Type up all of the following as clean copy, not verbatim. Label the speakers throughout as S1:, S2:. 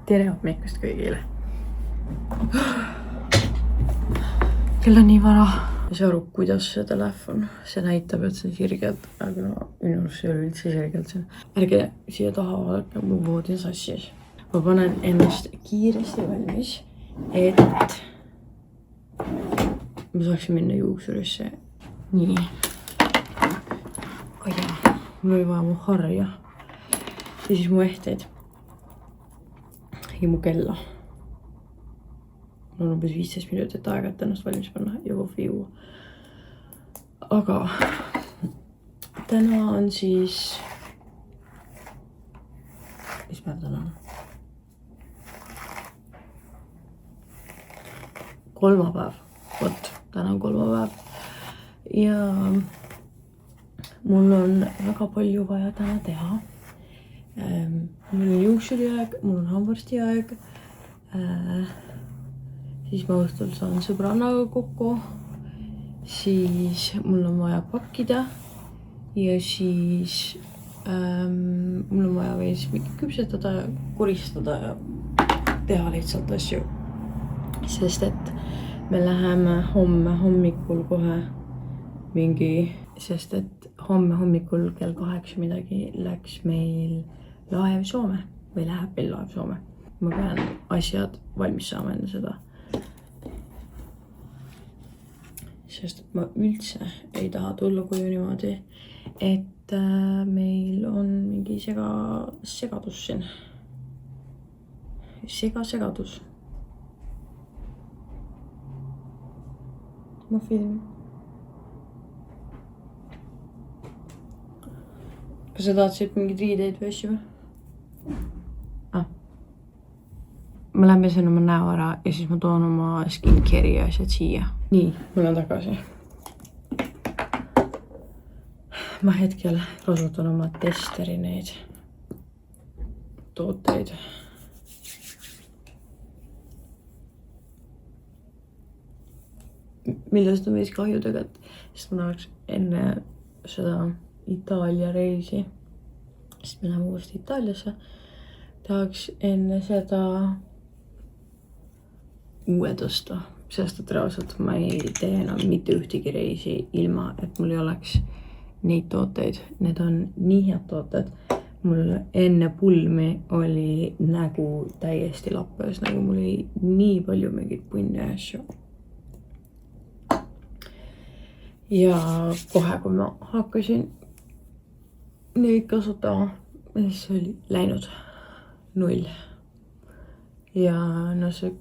S1: Tere hommikust kõigile. Kell on nii vara. Ma ei saa aru, kuidas see telefon. See näitab, et see on sirgelt, aga minu arust see ei ole üldse sirgelt. Ärge siia taha vaadake, mu voodi on sassis. Ma panen ennast kiiresti valmis, et ma saaksin minna juuksurisse. Nii. Mul oli vaja mu harja. Ja siis mu ehteid. Ja mu kella. Mul on umbes 15 minutit aega, et ennast valmis panna ja kohvi juua. Aga täna on siis... Mis päev täna on? Kolmapäev. Vot, täna on kolmapäev. Ja mul on väga palju vaja täna teha. Mul on juuksuriaeg, mul on hamburstiaeg. Siis ma õhtul saan sõbrannaga kokku. Siis mul on vaja pakkida. Ja siis mul on vaja vees mingi küpsetada, koristada ja teha lihtsalt asju. Sest et me läheme homme hommikul kohe mingi... Sest et homme hommikul kell 8 midagi läks meil laev Soome. Või läheb meil laev Soome. Ma pean asjad valmis saama enne seda. Sest et ma üldse ei taha tulla koju niimoodi, et meil on mingi segadus siin. Segadus. Ma filmin. Kas sa tahtsid mingid riideid või asju või? Ma lähen pesen oma näo ära ja siis ma toon oma skincare'i ja asjad siia. Nii, ma olen tagasi. Ma hetkel kasutan oma testeri neid tooteid. Millest on vees kahju tegelikult, sest ma tahaks enne seda Itaalia reisi, sest me läheme uuesti Itaaliasse, tahaks enne seda uue tõsta, sest et reaalselt ma ei tee enam mitte ühtegi reisi ilma, et mul ei oleks neid tooteid. Need on nii head tooted. Mul enne pulmi oli nägu täiesti lappes, nagu mul oli nii palju mingit punni asju. Ja kohe, kui ma hakkasin neid kasutama, siis oli läinud 0. Ja no see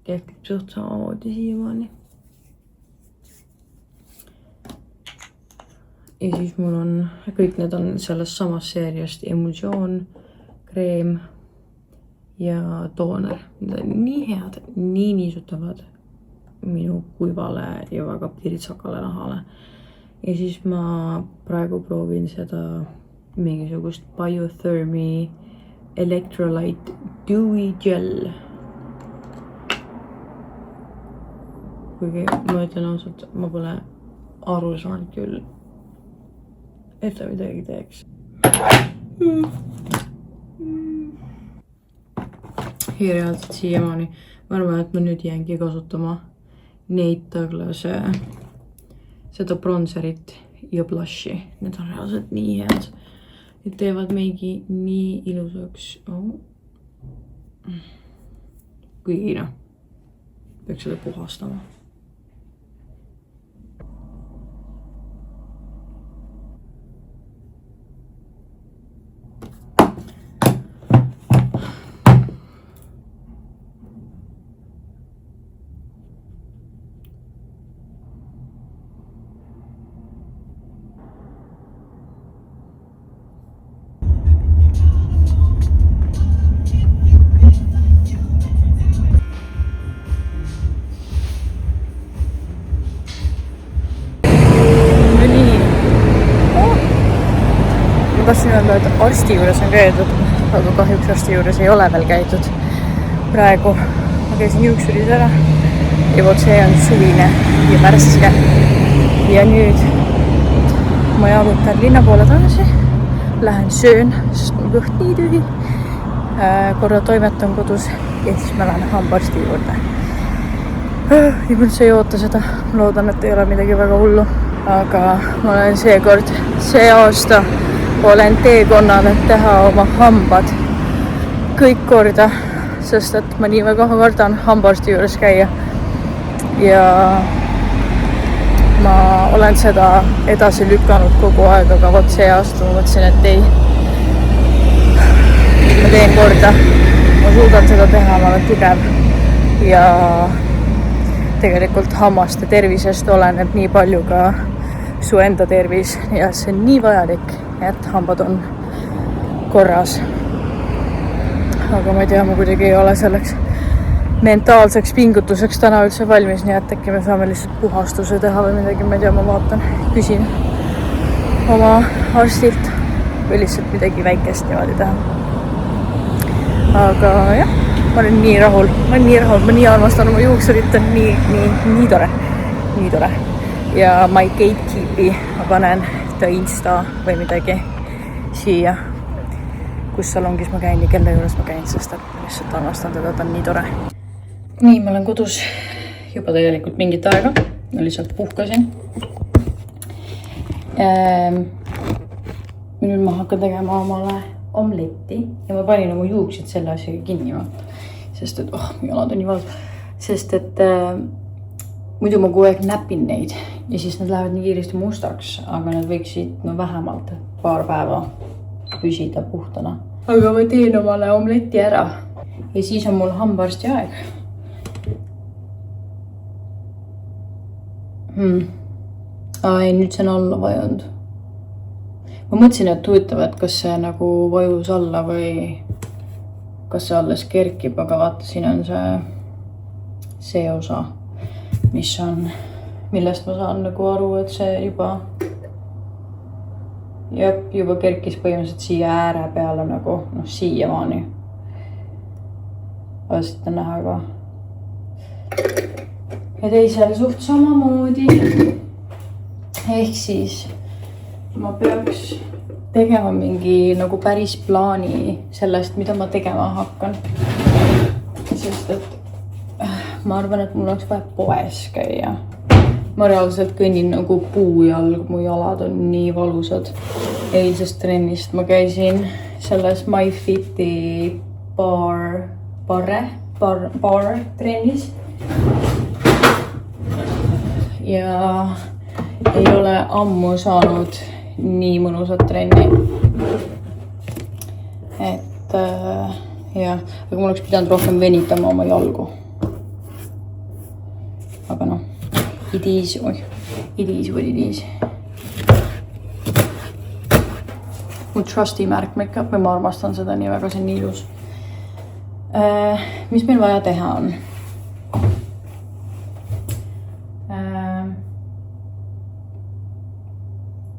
S1: kehtib suht samamoodi siiamaani. Ja siis mul on, kõik need on sellest samast seeriast emulsioon, kreem ja tooner. Need on nii head, nii niisutavad minu kuivale ja väga piritsakale nahale. Ja siis ma praegu proovin seda mingisugust Biothermi Electrolyte Dewy Gel. Kuigi ma ütlen ausalt, ma pole aru saanud küll, et ta midagi teeks. Ja reaalselt siiamaani. Ma arvan, et ma nüüd jäängi kasutama neid Douglase seda bronzerit ja blushi. Need on reaalselt nii head. Need teevad meigi nii ilusaks. Kuigi noh, peaks seda puhastama. Tahtsin öelda, et arsti juures on käidud, aga kahjuks arsti juures ei ole veel käidud. Praegu ma käisin juuksuris ära ja vot see on suvine ja värske. Ja nüüd ma jalutan linna poole tagasi, lähen söön, sest mul kõht nii tühi
S2: korra toimetan kodus ja siis ma lähen hambaarsti juurde. Nii üldse ei oota seda, ma loodan, et ei ole midagi väga hullu, aga ma olen see aasta olen teekonnal, et teha oma hambad kõik korda, sest et ma nii väga kardan hambaarsti juures käia ja ma olen seda edasi lükanud kogu aeg, aga vot see aasta ma mõtlesin, et ei, ma teen korda, ma suudan seda teha, ma olen tugev ja tegelikult hammaste tervisest oleneb nii palju ka su enda tervis ja see on nii vajalik, et hambad on korras. Aga ma ei tea, ma kuidagi ei ole selleks mentaalseks pingutuseks täna üldse valmis, nii et äkki me saame lihtsalt puhastuse teha või midagi, ma ei tea, ma vaatan, küsin oma arstilt või lihtsalt midagi väikest niimoodi teha. Aga jah, ma olen nii rahul, ma nii armastan oma juuksurit, on nii tore. Ja my gatekeepi ma panen ta Insta või midagi siia, kus salongis ma käin ja kelle juures ma käin, sest et lihtsalt armastan teda, ta on nii tore. Nii, ma olen kodus juba tegelikult mingit aega, ma lihtsalt puhkasin. Nüüd ma hakkan tegema omale omletti ja ma panin oma juuksed selle asjaga kinni, sest et jalad on nii valus, sest et muidu ma kogu aeg näpin neid ja siis nad lähevad nii kiiresti mustaks, aga nad võiksid vähemalt paar päeva püsida puhtana. Aga ma teen omale omletti ära ja siis on mul hambaarsti aeg. Ai, nüüd see on alla vajunud. Ma mõtlesin, et huvitav, et kas see nagu vajus alla või kas see alles kerkib, aga vaata, siin on see osa, millest ma saan nagu aru, et see juba kerkis põhimõtteliselt siia ääre peale nagu, siia maani. Aga siit on näha ka. Ja teisel suht samamoodi. Ehk siis ma peaks tegema mingi nagu päris plaani sellest, mida ma tegema hakkan. Sest et ma arvan, et mul oleks vaja poes käia. Ma reaalselt kõnnin nagu puujalg, mu jalad on nii valusad. Eilsest trennist ma käisin selles MyFiti bar trennis. Ja ei ole ammu saanud nii mõnusat trenni. Et jah, aga mul oleks pidanud rohkem venitama oma jalgu. Aga it is what it is. Mu trusti märk make-up või ma armastan seda nii väga, see on nii ilus. Mis meil vaja teha on?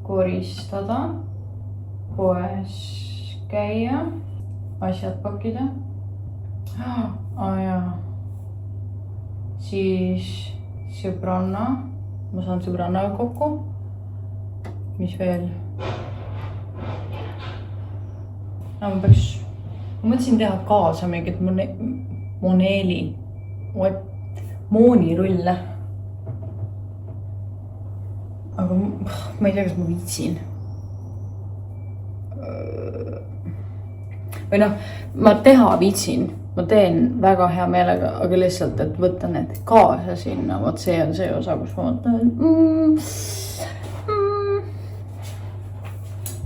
S2: Koristada, poes käia, asjad pakkida. Siis sõbranna, ma saan sõbrannaga kokku. Mis veel? Ma mõtlesin teha kaasa mingit moonirulle. Aga ma ei tea, kas ma viitsin. Või ma teha viitsin. Ma teen väga hea meelega, aga lihtsalt, et võtta need kaasa sinna. Vot see on see osa, kus ma mõtlen.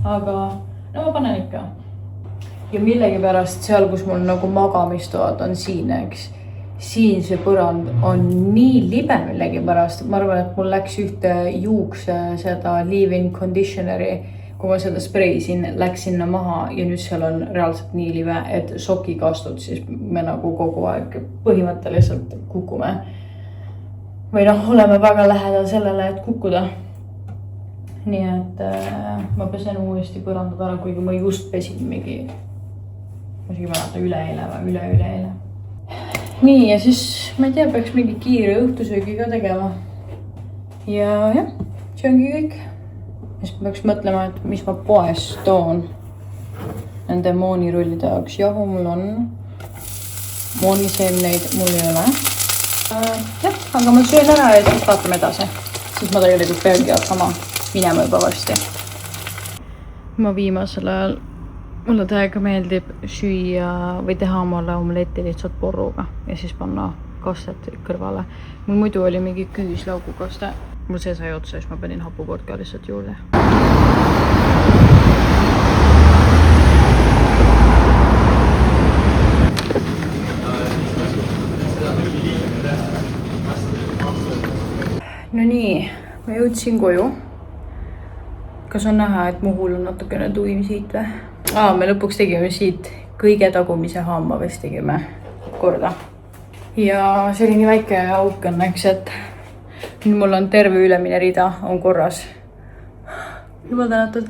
S2: Aga ma panen ikka. Ja millegi pärast seal, kus mul nagu magamistoad on siin, eks. Siin see põrand on nii libe millegi pärast. Ma arvan, et mul läks ühte juukse seda leave-in conditioneri, kui ma seda spreisin, läks sinna maha ja nüüd seal on reaalselt nii libe, et sokikastud, siis me nagu kogu aeg põhimõtteliselt kukume. Või oleme väga lähedal sellele, et kukkuda. Nii et ma pesen uuesti põrandad ära, kuigi ma just pesin mingi, ma isegi mäleta üle-eile. Nii, ja siis ma ei tea, peaks mingi kiire õhtusöögi ka tegema. Ja jah, see ongi kõik. Siis peaks mõtlema, et mis ma poes toon. nende moonirullide jaoks. Jahu mul on, mooniseemneid mul ei ole. Jah, aga ma söön ära ja siis vaatame edasi. Siis ma tegelikult peangi hakkama minema juba varsti. Ma viimasel ajal, mulle täiega meeldib süüa või teha omale omletti lihtsalt porruga ja siis panna kastet kõrvale. Mul muidu oli mingi küüslaugukaste. Mul see sai otsa, siis ma panin hapukorka lihtsalt juurde. No nii, ma jõudsin koju. Kas on näha, et mu huul on natukene tuim siit või? Me lõpuks tegime siit kõige tagumise haamba vist tegime korda. Ja see oli nii väike auk õnneks, et nüüd mul on terve ülemine rida on korras. Jumal tänatud.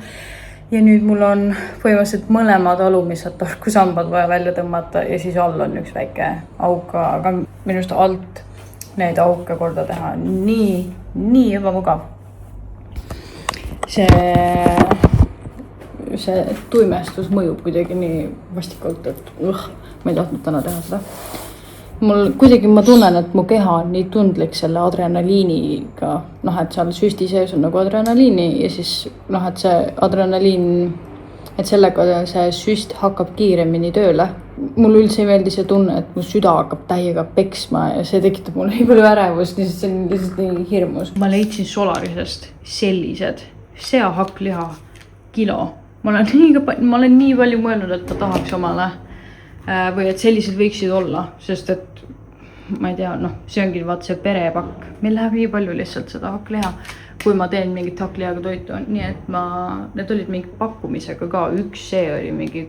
S2: Ja nüüd mul on põhimõtteliselt mõlemad alumised tarkusambad vaja välja tõmmata ja siis all on üks väike auk, aga minust alt neid auke korda teha nii ebamugav. See tuimestus mõjub kuidagi nii vastikult, et ma ei tahtnud täna teha seda. Ma tunnen, et mu keha on nii tundlik selle adrenaliiniga, et seal süsti sees on nagu adrenaliini ja siis et see adrenaliin, et sellega see süst hakkab kiiremini tööle. Mul üldse ei meeldi see tunne, et mu süda hakkab täiega peksma ja see tekitab mulle nii palju ärevust, see on lihtsalt nii hirmus. Ma leidsin Solarisest sellised seahakkliha kilo. Ma olen nii palju mõelnud, et ma tahaks omale või et sellised võiksid olla, sest et ma ei tea, see ongi vaat see perepakk. Meil läheb nii palju lihtsalt seda hakkliha, kui ma teen mingit hakklihaga toitu. Nii et need olid mingi pakkumisega ka, üks see oli mingi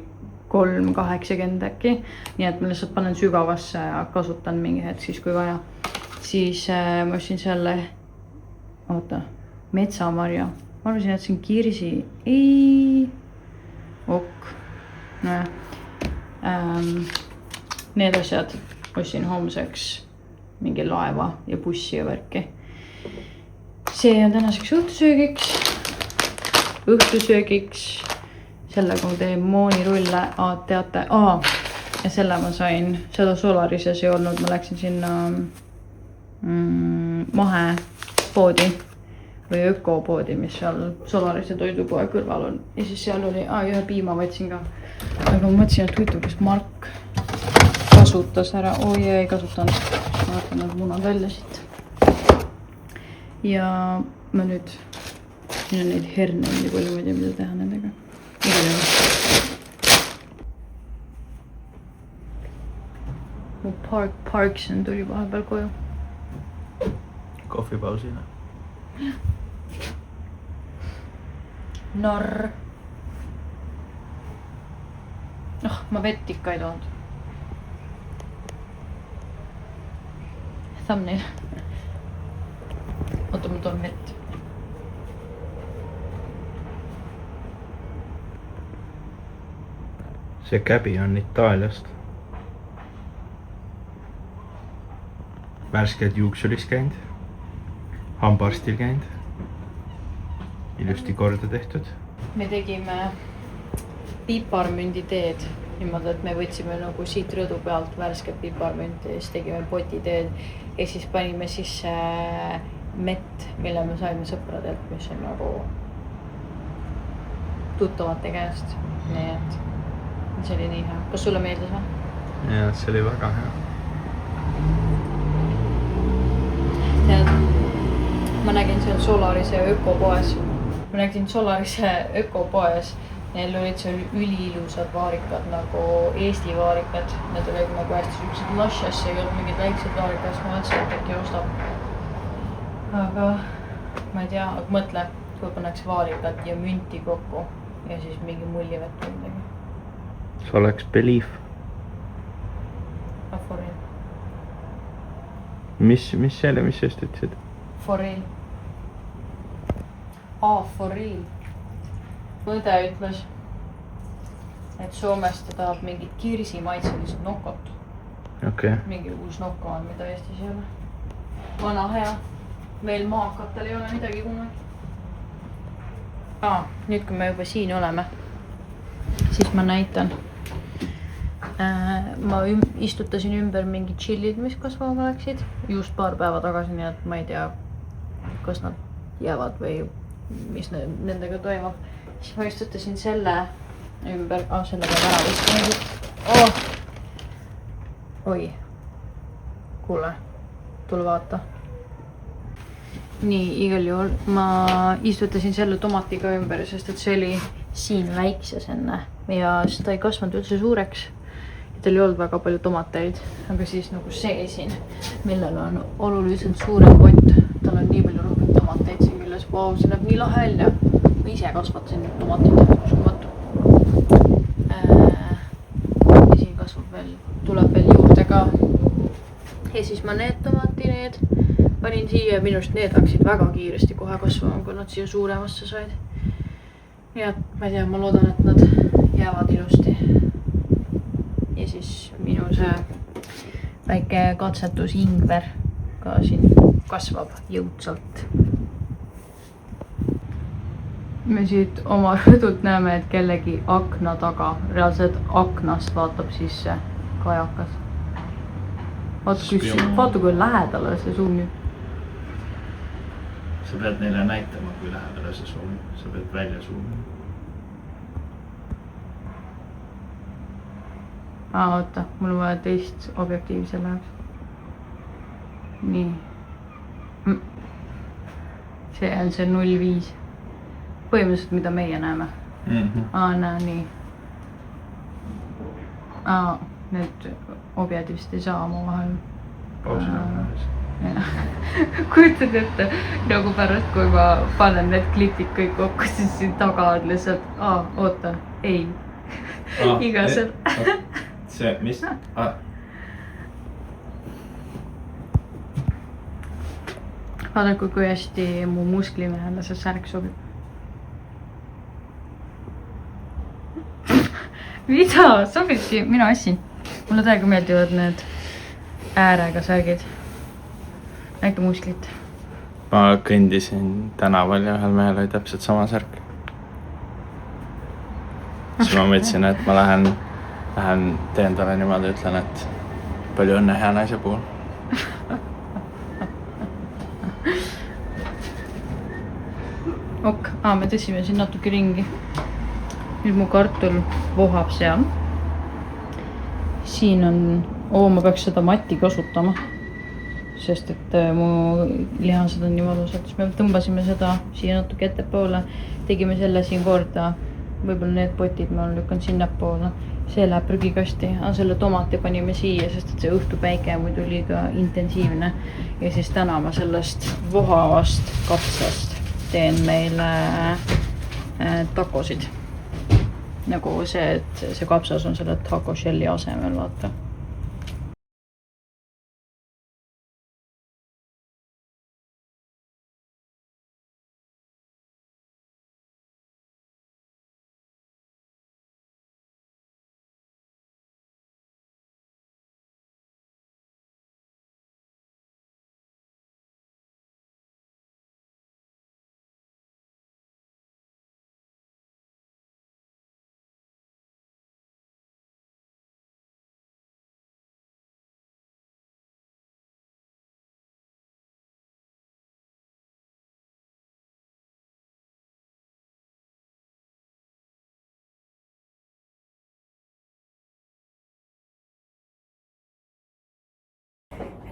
S2: 3,80 äkki. Nii et ma lihtsalt panen sügavasse ja kasutan mingi hetk siis, kui vaja. Siis ma ostsin selle, metsamarja. Ma arvasin, et see on kirsi. Ei. Nojah. Need asjad ostsin homseks mingi laeva ja bussi ja värki. See on tänaseks õhtusöögiks. Sellega ma teen moonirulle, teate. Ja selle ma sain, seda Solarises ei olnud, ma läksin sinna mahepoodi või ökopoodi, mis seal Solarise toidupoe kõrval on. Ja siis seal oli, ühe piima võtsin ka. Aga ma mõtlesin, et huvitav, kas Mark kasutas ära. Ei kasutanud. Ma vaatan need munad välja siit. Ja ma nüüd, siin on neid herneid nii palju, ma ei tea, mida teha nendega. Mu Parkson tuli vahepeal koju.
S3: Kohvipausina.
S2: Narr. Ma vett ikka ei toonud. Thumbnail. Oota, ma toon vett.
S3: See käbi on Itaaliast. Värsked juuksuris käinud. Hambarstil käinud. Ilusti korda tehtud. Me
S2: tegime piparmündi teed niimoodi, et me võtsime nagu siit rõdu pealt värsket piparmündi ja siis tegime potiteed ja siis panime sisse mett, mille me saime sõpradelt, mis on nagu tuttavate käest. Nii et see oli nii hea. Kas sulle meeldis või?
S3: Ja, see oli väga hea.
S2: Tead, ma nägin seal Solarise ökopoes. Neil olid seal üliilusad vaarikad, nagu Eesti vaarikad. Need olid nagu hästi süksid lashes, ei olnud mingid väiksed vaarikad, ma mõtlesin, et äkki ostab. Aga ma ei tea, aga mõtle, kui pannakse vaarikad ja münti kokku ja siis mingi mullivett või midagi.
S3: See oleks belief.
S2: For real.
S3: Mis selle, mis sest ütlesid?
S2: For real. For real. Mõde ütles, et Soomest ta tahab mingit kirsimaitselist nokot.
S3: Okay.
S2: Mingi uus nokko on, mida Eestis ei ole. Vana hea. Meil maakatel ei ole midagi kunagi. Nüüd kui me juba siin oleme, siis ma näitan. Ma istutasin ümber mingid chillid, mis kasvama läksid just paar päeva tagasi, nii et ma ei tea, kas nad jäävad või mis nendega toimub. Siis ma istutasin selle ümber, selle peab ära viskama. Oi, kuule, tule vaata. Nii, igal juhul ma istutasin selle tomatiga ümber, sest et see oli siin väikses enne ja siis ta ei kasvanud üldse suureks. Tal ei olnud väga palju tomateid, aga siis nagu see siin, millel on oluliselt suurem kott. Tal on nii palju rohkem tomateid siin küljes. Vau, see näeb nii lahe välja. Ma ise kasvatasin tomateid, uskumatu. Ja siin kasvab veel, tuleb veel juurde ka. Ja siis ma need tomatineed panin siia ja minust need hakkasid väga kiiresti kohe kasvama, kui nad siia suuremasse said. Ja ma ei tea, ma loodan, et nad jäävad ilusti. Ja siis minu see väike katsetus ingver ka siin kasvab jõudsalt. Me siit oma rõdult näeme, et kellegi akna taga, reaalselt aknast vaatab sisse kajakas. Vaata kui lähedale see suumib.
S3: Sa pead neile näitama, kui lähedale see suumib. Sa pead välja suumima.
S2: Oota, mul on vaja teist objektiivi selle jaoks. Nii. See on see 0,5. Põhimõtteliselt, mida meie näeme. Näe, nii. Need objed vist ei saa oma vahel.
S3: Pausina nähes.
S2: Kujutad ette, nagu pärast, kui ma panen need klipid kõik kokku, siis siin taga on lihtsalt, oota, ei. Igasel.
S3: See, mis?
S2: Vaadake, kui hästi mu musklimehele see särk sobib. Mida? Sobibki, mina assin. Mulle täiega meeldivad need äärega särgid. Näike musklit.
S3: Ma kõndisin tänaval ja ühel mehel oli täpselt sama särk. Siis ma mõtlesin, et ma lähen teen talle niimoodi, ütlen, et palju õnne hea naise puhul.
S2: Me tõsime siin natuke ringi. Nüüd mu kartul vohab seal. Siin on, ma peaks seda matti kasutama, sest et mu lihased on nii valusad. Siis me tõmbasime seda siia natuke ettepoole, tegime selle siin korda. Võib-olla need potid ma olen lükanud sinna poole. See läheb prügikasti, selle tomati panime siia, sest et see õhtupäike muidu liiga intensiivne. Ja siis täna ma sellest vohavast kapsast teen meile takosid. Nagu see, et see kapsas on selle taco shelli asemel, vaata.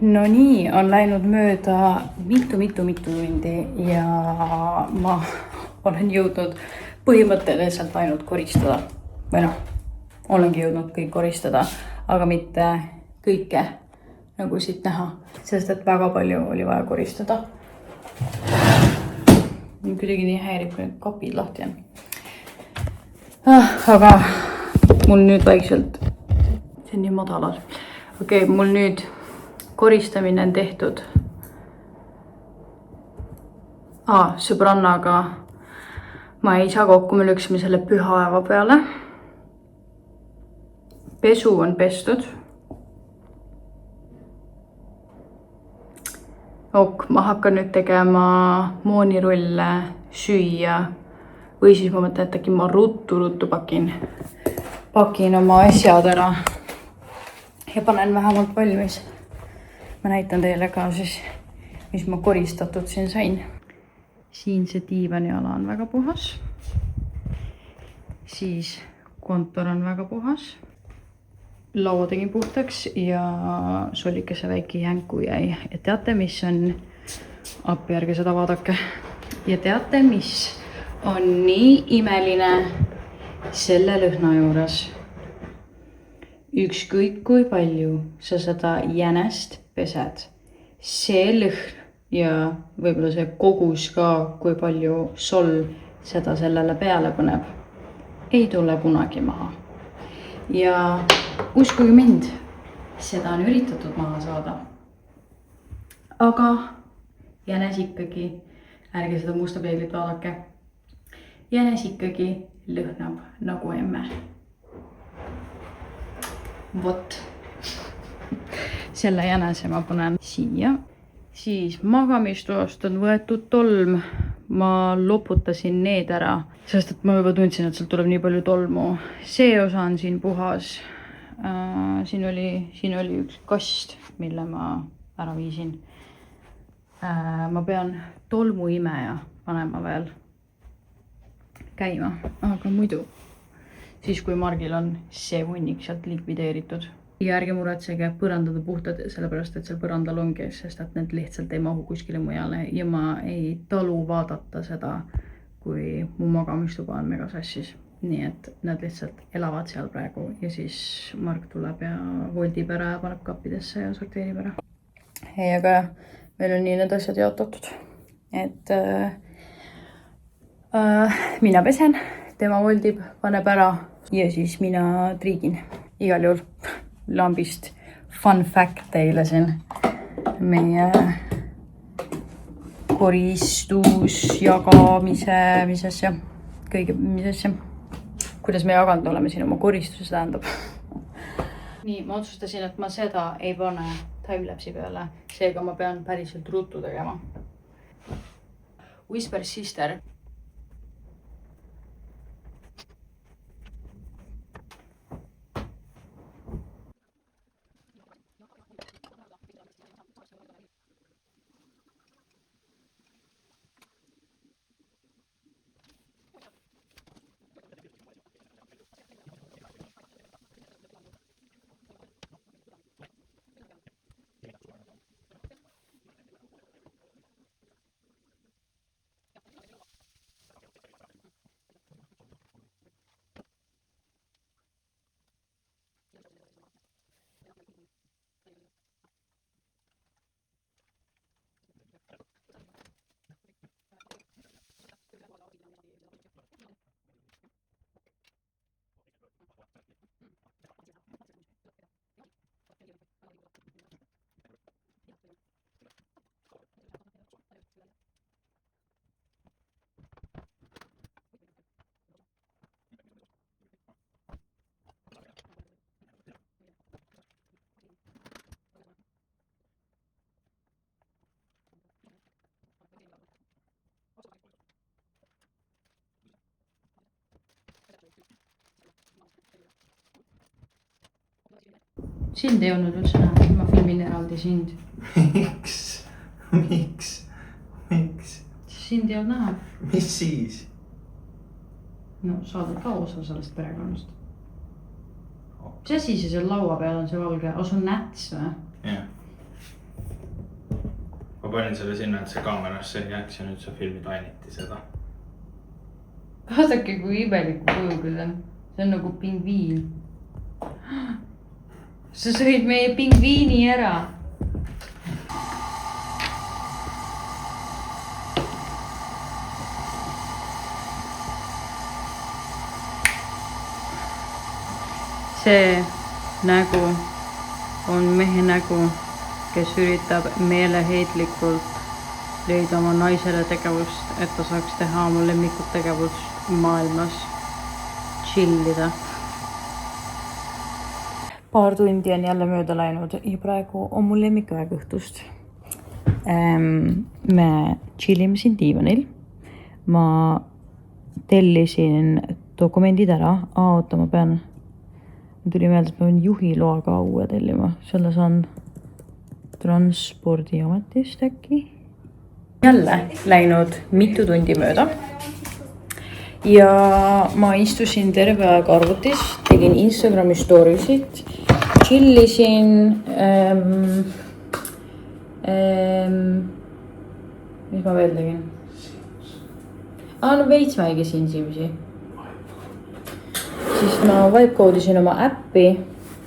S2: No nii, on läinud mööda mitu tundi ja ma olen jõudnud põhimõtteliselt ainult koristada. Või olengi jõudnud kõik koristada, aga mitte kõike nagu siit näha, sest et väga palju oli vaja koristada. Kuidagi nii häirib, kui need kapid lahti on. Aga mul nüüd vaikselt, see on nii madalal. Okei, mul nüüd koristamine on tehtud. Sõbrannaga ma ei saa kokku, me lüksime selle pühapäeva peale. Pesu on pestud. Ma hakkan nüüd tegema moonirulle süüa või siis ma mõtlen, et äkki ma ruttu pakin pakin oma asjad ära ja panen vähemalt valmis. Ma näitan teile ka siis, mis ma koristatud siin sain. Siin see diivaniala on väga puhas. Siis kontor on väga puhas. Laua tegin puhtaks ja solikese väike jänku jäi. Ja teate, mis on appi, ärge seda vaadake. Ja teate, mis on nii imeline selle lõhna juures. Ükskõik kui palju sa seda jänest pesed. See lõhn ja võib-olla see kogus ka, kui palju sol seda sellele peale paneb, ei tule kunagi maha. Ja uskuge mind, seda on üritatud maha saada. Aga jänes ikkagi, ärge seda musta peeglit vaadake, jänes ikkagi lõhnab nagu emme. Vot. Selle jänese ma panen siia. Siis magamistoast on võetud tolm. Ma loputasin need ära, sest et ma juba tundsin, et sealt tuleb nii palju tolmu. See osa on siin puhas. Siin oli üks kast, mille ma ära viisin. Ma pean tolmuimeja panema veel käima, aga muidu siis kui Margil on see hunnik sealt likvideeritud. Ja ärge muretsege, põrandad puhtad, sellepärast et seal põrandal ongi, sest et need lihtsalt ei mahu kuskile mujale ja ma ei talu vaadata seda, kui mu magamistuba on mega sassis. Nii et nad lihtsalt elavad seal praegu ja siis Mark tuleb ja voldib ära ja paneb kappidesse ja sorteerib ära. Ei, aga meil on nii need asjad jaotatud, et mina pesen, tema voldib, paneb ära ja siis mina triigin. Igal juhul lambist fun fact teile siin. Meie koristus, jagamise, mis asja, kõige mis asja. Kuidas me jaganud oleme siin oma koristuse tähendab. Nii, ma otsustasin, et ma seda ei pane timelapsi peale. Seega ma pean päriselt ruttu tegema. Whisper Sister. Sind ei olnud üldse näha, ma filmin eraldi sind.
S3: Miks?
S2: Sind ei olnud näha.
S3: Mis siis?
S2: No saadad ka osa sellest perekonnast. Mis asi see seal laua peal on, see valge? O, see on näts või?
S3: Jah. Ma panin selle sinna, et see kaamerasse ei jääks ja nüüd sa filmid ainiti seda.
S2: Vaadake, kui imeliku kujuga see on. See on nagu pingviin. Sa sõid meie pingviini ära. See nägu on mehe nägu, kes üritab meeleheitlikult leida oma naisele tegevust, et ta saaks teha oma lemmikut tegevust maailmas. Chillida. Paar tundi on jälle mööda läinud ja praegu on mul lemmikaeg õhtust. Me chillime siin diivanil. Ma tellisin dokumendid ära. Oota, ma pean
S1: tuli meelde, et ma pean juhiloa ka uue tellima. Selle saan Transpordiametist äkki. Jälle läinud mitu tundi mööda. Ja ma istusin terve aeg arvutis, tegin Instagrami storisid, chillisin. Mis ma veel tegin? No veits mängisin Simsi. Siis ma vibecode'isin oma äppi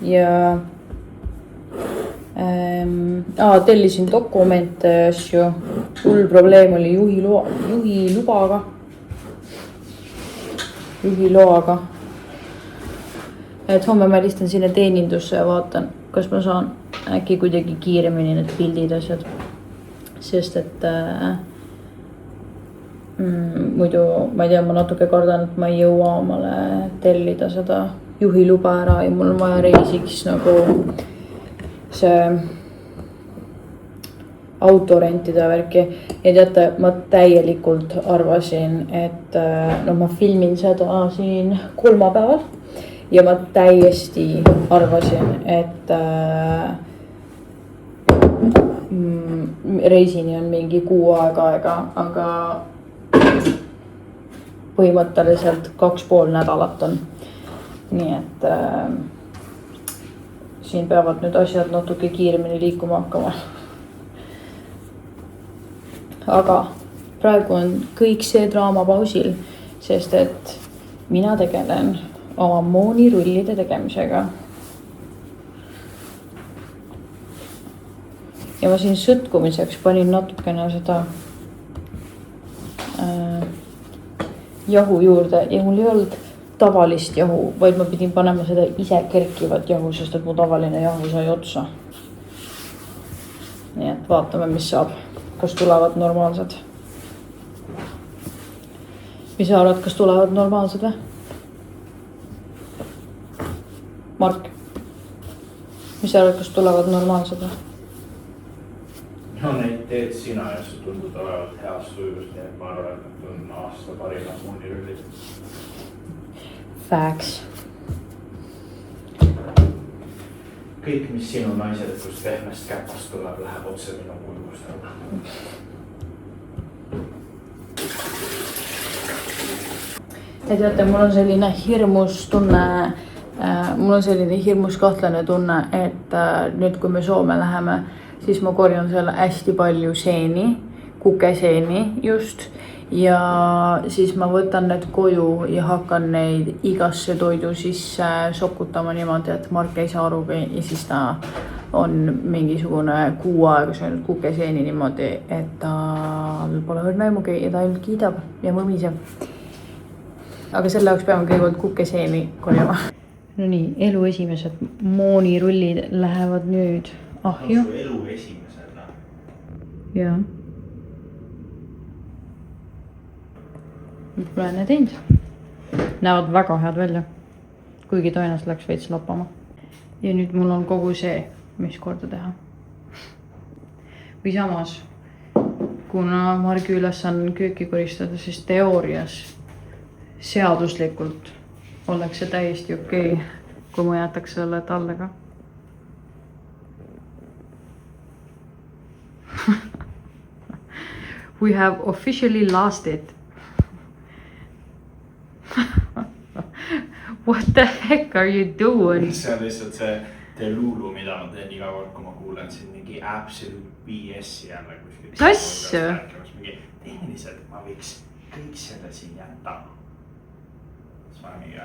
S1: ja tellisin dokumente ja asju. Hull probleem oli juhiloaga. Et homme ma helistan sinna teenindusse ja vaatan, kas ma saan äkki kuidagi kiiremini need pildid asjad. Sest et muidu ma ei tea, ma natuke kardan, et ma ei jõua omale tellida seda juhiluba ära ja mul on vaja reisiks nagu see auto rentida värki. Ja teate, ma täielikult arvasin, et ma filmin seda siin kolmapäeval ja ma täiesti arvasin, et reisini on mingi 6 aega, aga põhimõtteliselt 2,5 nädalat on. Nii et siin peavad nüüd asjad natuke kiiremini liikuma hakkama. Aga praegu on kõik see draama pausil, sest et mina tegelen oma moonirullide tegemisega. Ja ma siin sõtkumiseks panin natukene seda jahu juurde ja mul ei olnud tavalist jahu, vaid ma pidin panema seda ise kerkivat jahu, sest et mu tavaline jahu sai otsa. Nii et vaatame, mis saab, kas tulevad normaalsed. Mis sa arvad, kas tulevad normaalsed või? Mark, mis sa arvad, kas tulevad normaalsed või?
S3: No neid teed sina ja sa tundud olevat heas tujus, nii et ma arvan, et on aasta parimad moonirullid.
S1: Facts.
S3: Kõik, mis sinu naiselikust pehmest käpast tuleb, läheb otse minu kuivust.
S1: Ja teate, mul on selline hirmus tunne, mul on selline hirmus kahtlane tunne, et nüüd kui me Soome läheme, siis ma korjan seal hästi palju seeni, kukeseeni just. Ja siis ma võtan need koju ja hakkan neid igasse toidu sisse sokutama niimoodi, et Mark ei saa arugi. Ja siis ta on mingisugune 6 aega söönud kukeseeni niimoodi, et tal pole õrna aimugi ja ta ainult kiidab ja mõmiseb. Aga selle jaoks peame kõigepealt kukeseeni korjama. No nii, elu esimesed moonirullid lähevad nüüd ahju.
S3: On su elu esimesena?
S1: Jaa. Nüüd pole enne teinud. Näevad väga head välja. Kuigi toinas läks veits loppama. Ja nüüd mul on kogu see, mis korda teha. Või samas, kuna Margi üles on kööki koristada, siis teoorias seaduslikult oleks see täiesti okei, kui ma jätaks selle talle ka. We have officially lost it. What the heck are you doing?
S3: See on lihtsalt see Delulu, mida ma teen iga kord, kui ma kuulen siin mingi absolute BS jälle kuskil.
S1: Mis asju?
S3: Tehniliselt ma võiks kõik selle siin jätta. See on mingi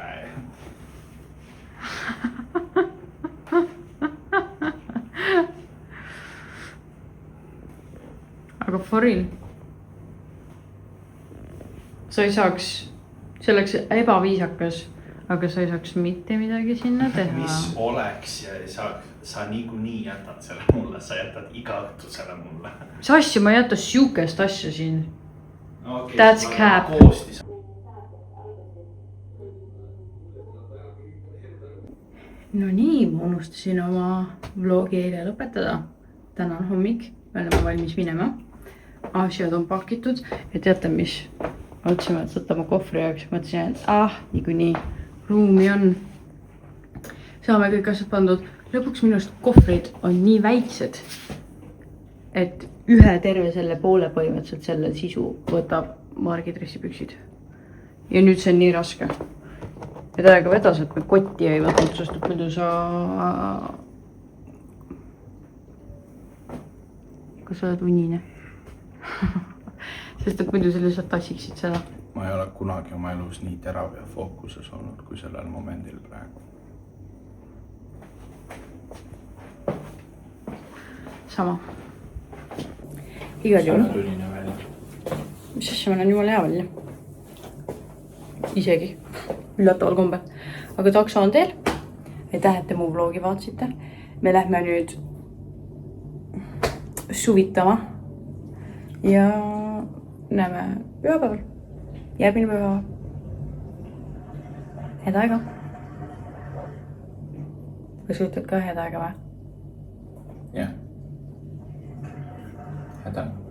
S1: Aga for real. Sa ei saaks, see oleks ebaviisakas, aga sa ei saaks mitte midagi sinna teha.
S3: Mis oleks ja sa niikuinii jätad selle mulle, sa jätad iga õhtu selle mulle.
S1: Mis asju, ma ei jäta siukest asja siin.
S3: Okay,
S1: that's cap. No nii, ma unustasin oma vlogi eile lõpetada. Täna on hommik, me oleme valmis minema. Asjad on pakitud ja teate mis? Otsime, et võtta oma kohvri jaoks. Mõtlesin, et niikuinii ruumi on.
S2: saame kõik asjad pandud. Lõpuks minu arust kohvrid on nii väiksed, et ühe terve selle poole põhimõtteliselt selle sisu võtab Margi dressipüksid. Ja nüüd see on nii raske. Ja täiega vedas, et me kotti ei võtnud, sest et muidu sa... Kas sa oled unine? Sest et muidu sa lihtsalt tassiksid seda.
S3: Ma ei ole kunagi oma elus nii terav ja fookuses olnud kui sellel momendil praegu.
S2: Sama. Igal juhul.
S3: Tuline välja.
S2: Mis asja, ma olen jumala hea välja. Isegi. Üllataval kombel. Aga takso on teel. Aitäh, et te mu vlogi vaatasite. Me lähme nüüd suvitama. Ja näeme pühapäeval. Järgmine pühapäeval. Head aega. Kas ütled ka head aega või?
S3: Jah. Head aega.